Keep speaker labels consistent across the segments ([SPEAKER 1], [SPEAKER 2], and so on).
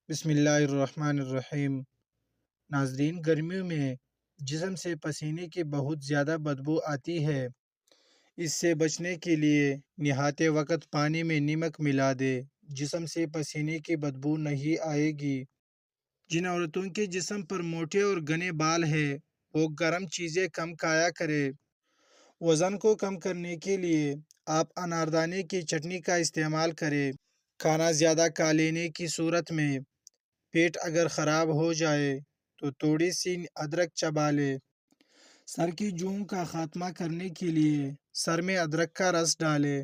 [SPEAKER 1] بسم اللہ الرحمن الرحیم۔ ناظرین، گرمیوں میں جسم سے پسینے کی بہت زیادہ بدبو آتی ہے۔ اس سے بچنے کے لیے نہاتے وقت پانی میں نمک ملا دے، جسم سے پسینے کی بدبو نہیں آئے گی۔ جن عورتوں کے جسم پر موٹے اور گھنے بال ہیں وہ گرم چیزیں کم کھایا کرے۔ وزن کو کم کرنے کے لیے آپ اناردانے کی چٹنی کا استعمال کریں۔ کھانا زیادہ کھا لینے کی صورت میں پیٹ اگر خراب ہو جائے تو تھوڑی سی ادرک چبا لے۔ سر کی جوؤں کا خاتمہ کرنے کے لیے سر میں ادرک کا رس ڈالے۔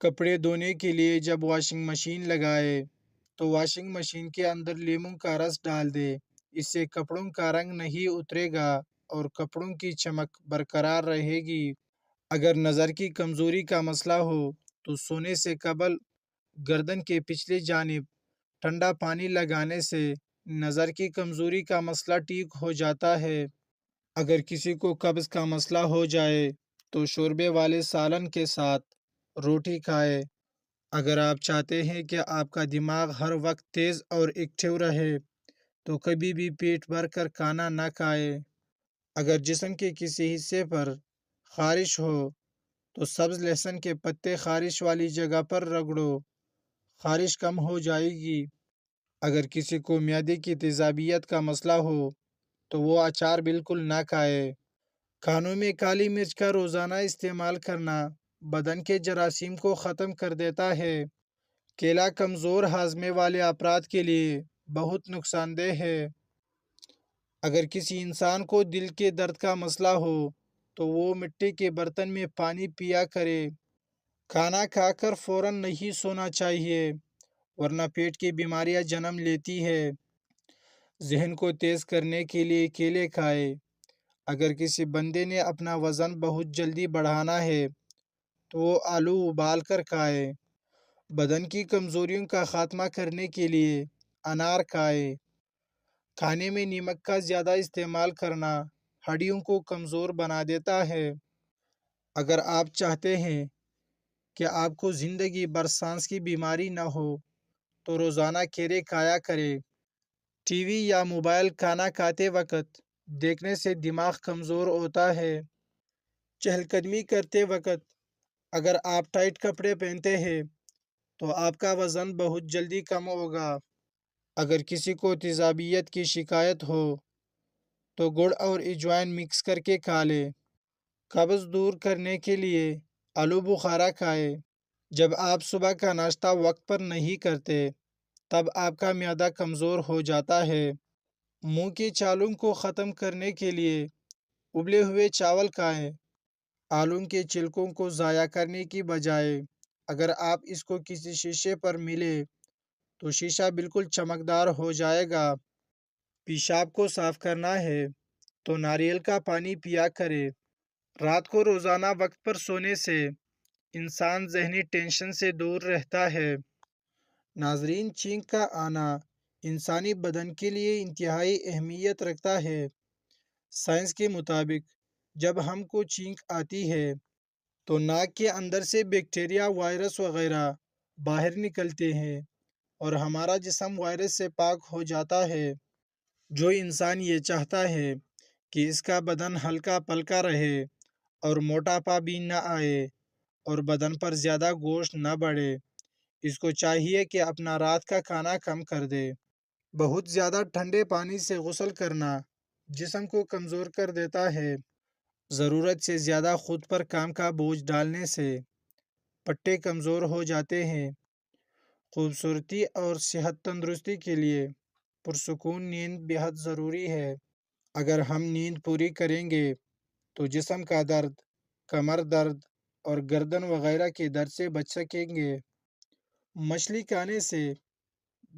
[SPEAKER 1] کپڑے دھونے کے لیے جب واشنگ مشین لگائے تو واشنگ مشین کے اندر لیموں کا رس ڈال دے۔ اس سے کپڑوں کا رنگ نہیں اترے گا اور کپڑوں کی چمک برقرار رہے گی۔ اگر نظر کی کمزوری کا مسئلہ ہو تو سونے سے قبل گردن کے پچھلی جانب ٹھنڈا پانی لگانے سے نظر کی کمزوری کا مسئلہ ٹھیک ہو جاتا ہے۔ اگر کسی کو قبض کا مسئلہ ہو جائے تو شوربے والے سالن کے ساتھ روٹی کھائے۔ اگر آپ چاہتے ہیں کہ آپ کا دماغ ہر وقت تیز اور ایکٹیو رہے تو کبھی بھی پیٹ بھر کر کھانا نہ کھائے۔ اگر جسم کے کسی حصے پر خارش ہو تو سبز لہسن کے پتے خارش والی جگہ پر رگڑو، خارش کم ہو جائے گی۔ اگر کسی کو معدے کی تیزابیت کا مسئلہ ہو تو وہ اچار بالکل نہ کھائے۔ کھانوں میں کالی مرچ کا روزانہ استعمال کرنا بدن کے جراثیم کو ختم کر دیتا ہے۔ کیلا کمزور ہاضمے والے افراد کے لیے بہت نقصان دہ ہے۔ اگر کسی انسان کو دل کے درد کا مسئلہ ہو تو وہ مٹی کے برتن میں پانی پیا کرے۔ کھانا کھا کر فوراً نہیں سونا چاہیے ورنہ پیٹ کی بیماریاں جنم لیتی ہے۔ ذہن کو تیز کرنے کے لیے کیلے کھائے۔ اگر کسی بندے نے اپنا وزن بہت جلدی بڑھانا ہے تو وہ آلو ابال کر کھائے۔ بدن کی کمزوریوں کا خاتمہ کرنے کے لیے انار کھائے۔ کھانے میں نمک کا زیادہ استعمال کرنا ہڈیوں کو کمزور بنا دیتا ہے۔ اگر آپ چاہتے ہیں کہ آپ کو زندگی بھر سانس کی بیماری نہ ہو تو روزانہ کیلے کھایا کرے۔ ٹی وی یا موبائل کھانا کھاتے وقت دیکھنے سے دماغ کمزور ہوتا ہے۔ چہل قدمی کرتے وقت اگر آپ ٹائٹ کپڑے پہنتے ہیں تو آپ کا وزن بہت جلدی کم ہوگا۔ اگر کسی کو تیزابیت کی شکایت ہو تو گڑ اور اجوائن مکس کر کے کھا لے۔ قبض دور کرنے کے لیے آلو بخارا کھائے۔ جب آپ صبح کا ناشتہ وقت پر نہیں کرتے تب آپ کا معدہ کمزور ہو جاتا ہے۔ منہ کی چھالوں کو ختم کرنے کے لیے ابلے ہوئے چاول کھائیں۔ آلوں کے چھلکوں کو ضائع کرنے کی بجائے اگر آپ اس کو کسی شیشے پر ملے تو شیشہ بالکل چمکدار ہو جائے گا۔ پیشاب کو صاف کرنا ہے تو ناریل کا پانی پیا کرے۔ رات کو روزانہ وقت پر سونے سے انسان ذہنی ٹینشن سے دور رہتا ہے۔ ناظرین، چھینک کا آنا انسانی بدن کے لیے انتہائی اہمیت رکھتا ہے۔ سائنس کے مطابق جب ہم کو چھینک آتی ہے تو ناک کے اندر سے بیکٹیریا، وائرس وغیرہ باہر نکلتے ہیں اور ہمارا جسم وائرس سے پاک ہو جاتا ہے۔ جو انسان یہ چاہتا ہے کہ اس کا بدن ہلکا پلکا رہے اور موٹاپا بھی نہ آئے اور بدن پر زیادہ گوشت نہ بڑھے، اس کو چاہیے کہ اپنا رات کا کھانا کم کر دے۔ بہت زیادہ ٹھنڈے پانی سے غسل کرنا جسم کو کمزور کر دیتا ہے۔ ضرورت سے زیادہ خود پر کام کا بوجھ ڈالنے سے پٹے کمزور ہو جاتے ہیں۔ خوبصورتی اور صحت تندرستی کے لیے پرسکون نیند بہت ضروری ہے۔ اگر ہم نیند پوری کریں گے تو جسم کا درد، کمر درد اور گردن وغیرہ کے درد سے بچ سکیں گے۔ مچھلی کھانے سے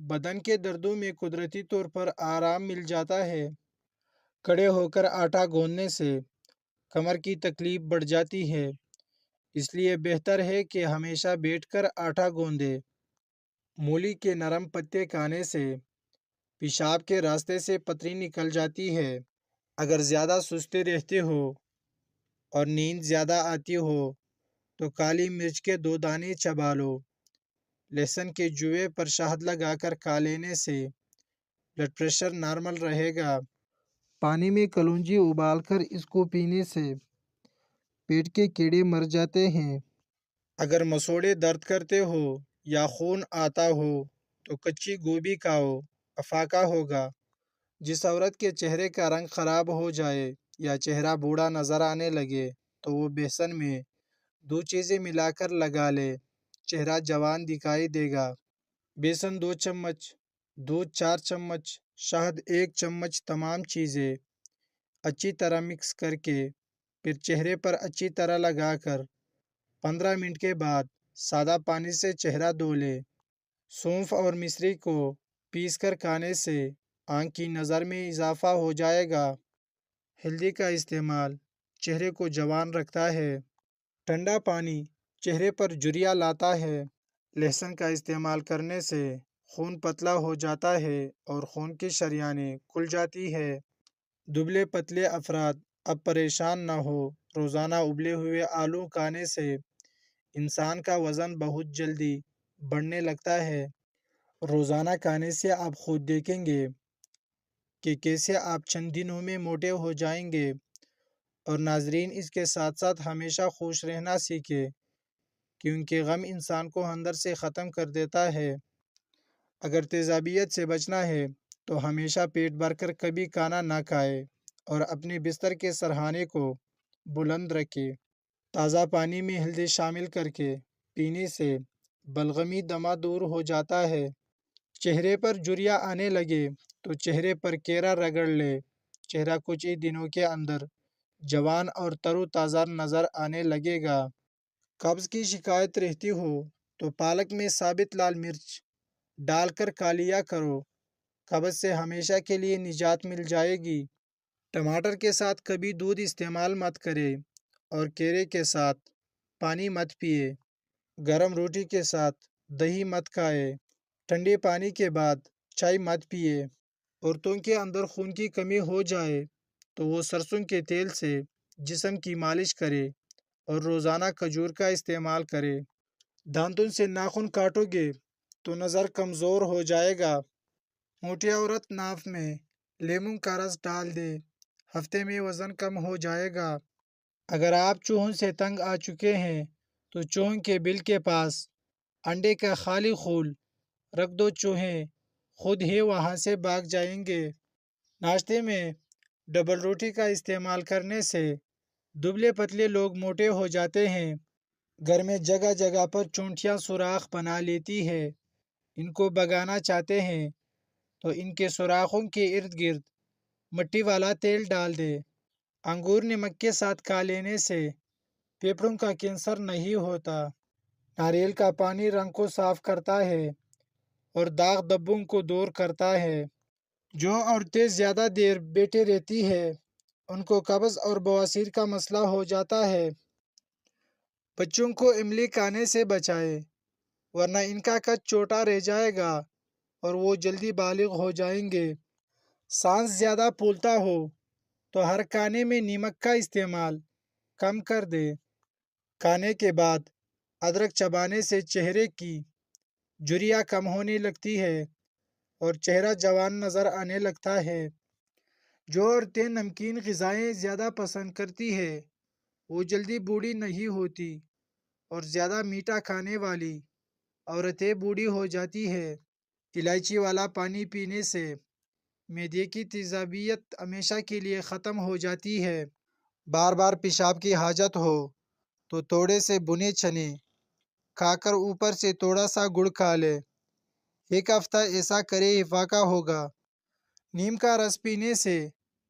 [SPEAKER 1] بدن کے دردوں میں قدرتی طور پر آرام مل جاتا ہے۔ کھڑے ہو کر آٹا گوندنے سے کمر کی تکلیف بڑھ جاتی ہے، اس لیے بہتر ہے کہ ہمیشہ بیٹھ کر آٹا گوندے۔ مولی کے نرم پتے کھانے سے پیشاب کے راستے سے پتری نکل جاتی ہے۔ اگر زیادہ سستی رہتے ہو اور نیند زیادہ آتی ہو تو کالی مرچ کے 2 دانے چبا لو۔ لہسن کے جوئے پر شہد لگا کر کھا لینے سے بلڈ پریشر نارمل رہے گا۔ پانی میں کلونجی ابال کر اس کو پینے سے پیٹ کے کیڑے مر جاتے ہیں۔ اگر مسوڑھے درد کرتے ہو یا خون آتا ہو تو کچی گوبھی کھاؤ، افاقہ ہوگا۔ جس عورت کے چہرے کا رنگ خراب ہو جائے یا چہرہ بوڑھا نظر آنے لگے تو وہ بیسن میں 2 چیزیں ملا کر لگا لے، چہرہ جوان دکھائی دے گا۔ بیسن 2 چمچ، دودھ 4 چمچ، شہد 1 چمچ، تمام چیزیں اچھی طرح مکس کر کے پھر چہرے پر اچھی طرح لگا کر 15 منٹ کے بعد سادہ پانی سے چہرہ دھو لے۔ سونف اور مصری کو پیس کر کھانے سے آنکھ کی نظر میں اضافہ ہو جائے گا۔ ہلدی کا استعمال چہرے کو جوان رکھتا ہے۔ ٹھنڈا پانی چہرے پر جھریاں لاتا ہے۔ لہسن کا استعمال کرنے سے خون پتلا ہو جاتا ہے اور خون کی شریانیں کھل جاتی ہے۔ دبلے پتلے افراد اب پریشان نہ ہو۔ روزانہ ابلے ہوئے آلو کھانے سے انسان کا وزن بہت جلدی بڑھنے لگتا ہے۔ روزانہ کھانے سے آپ خود دیکھیں گے کہ کیسے آپ چند دنوں میں موٹے ہو جائیں گے۔ اور ناظرین، اس کے ساتھ ساتھ ہمیشہ خوش رہنا سیکھیں، کیونکہ غم انسان کو اندر سے ختم کر دیتا ہے۔ اگر تیزابیت سے بچنا ہے تو ہمیشہ پیٹ بھر کر کبھی کھانا نہ کھائے اور اپنے بستر کے سرہانے کو بلند رکھے۔ تازہ پانی میں ہلدی شامل کر کے پینے سے بلغمی دمہ دور ہو جاتا ہے۔ چہرے پر جھریاں آنے لگے تو چہرے پر کیرا رگڑ لے، چہرہ کچھ ہی دنوں کے اندر جوان اور تر و تازہ نظر آنے لگے گا۔ قبض کی شکایت رہتی ہو تو پالک میں ثابت لال مرچ ڈال کر کھا لیا کرو، قبض سے ہمیشہ کے لیے نجات مل جائے گی۔ ٹماٹر کے ساتھ کبھی دودھ استعمال مت کرے اور کیرے کے ساتھ پانی مت پیے۔ گرم روٹی کے ساتھ دہی مت کھائے۔ ٹھنڈے پانی کے بعد چائے مت پیے۔ عورتوں کے اندر خون کی کمی ہو جائے تو وہ سرسوں کے تیل سے جسم کی مالش کرے اور روزانہ کھجور کا استعمال کرے۔ دانتوں سے ناخن کاٹو گے تو نظر کمزور ہو جائے گا۔ موٹی عورت ناف میں لیموں کا رس ڈال دے، ہفتے میں وزن کم ہو جائے گا۔ اگر آپ چوہوں سے تنگ آ چکے ہیں تو چوہوں کے بل کے پاس انڈے کا خالی خول رکھ دو، چوہے خود ہی وہاں سے بھاگ جائیں گے۔ ناشتے میں ڈبل روٹی کا استعمال کرنے سے دبلے پتلے لوگ موٹے ہو جاتے ہیں۔ گھر میں جگہ جگہ پر چونٹیاں سوراخ بنا لیتی ہے، ان کو بھگانا چاہتے ہیں تو ان کے سوراخوں کے ارد گرد مٹی والا تیل ڈال دے۔ انگور نمک کے ساتھ کھا لینے سے پھیپھڑوں کا کینسر نہیں ہوتا۔ ناریل کا پانی رنگ کو صاف کرتا ہے اور داغ دھبوں کو دور کرتا ہے۔ جو عورتیں زیادہ دیر بیٹھے رہتی ہے ان کو قبض اور بواسیر کا مسئلہ ہو جاتا ہے۔ بچوں کو املی کھانے سے بچائیں، ورنہ ان کا قد چھوٹا رہ جائے گا اور وہ جلدی بالغ ہو جائیں گے۔ سانس زیادہ پھولتا ہو تو ہر کھانے میں نمک کا استعمال کم کر دے۔ کھانے کے بعد ادرک چبانے سے چہرے کی جھریاں کم ہونے لگتی ہے اور چہرہ جوان نظر آنے لگتا ہے۔ جو عورتیں نمکین غذائیں زیادہ پسند کرتی ہے وہ جلدی بوڑھی نہیں ہوتی، اور زیادہ میٹھا کھانے والی عورتیں بوڑھی ہو جاتی ہے۔ الائچی والا پانی پینے سے معدے کی تیزابیت ہمیشہ کے لیے ختم ہو جاتی ہے۔ بار بار پیشاب کی حاجت ہو تو تھوڑے سے بھنے چنے کھا کر اوپر سے تھوڑا سا گڑ کھا لے۔ 1 ہفتہ ایسا کرے، افاقہ ہوگا۔ نیم کا رس پینے سے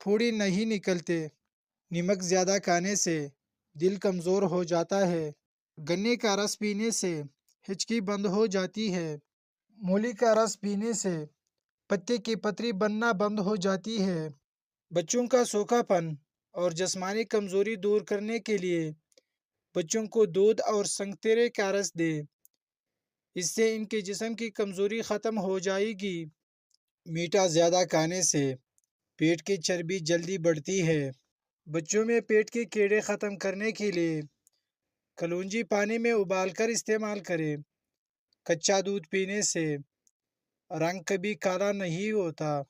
[SPEAKER 1] پھوڑی نہیں نکلتے۔ نمک زیادہ کھانے سے دل کمزور ہو جاتا ہے۔ گنے کا رس پینے سے ہچکی بند ہو جاتی ہے۔ مولی کا رس پینے سے پتے کی پتری بننا بند ہو جاتی ہے۔ بچوں کا سوکھا پن اور جسمانی کمزوری دور کرنے کے لیے بچوں کو دودھ اور سنگترے کا رس دے، اس سے ان کے جسم کی کمزوری ختم ہو جائے گی۔ میٹھا زیادہ کھانے سے پیٹ کی چربی جلدی بڑھتی ہے۔ بچوں میں پیٹ کے کیڑے ختم کرنے کے لیے کلونجی پانی میں ابال کر استعمال کریں۔ کچا دودھ پینے سے رنگ کبھی کالا نہیں ہوتا۔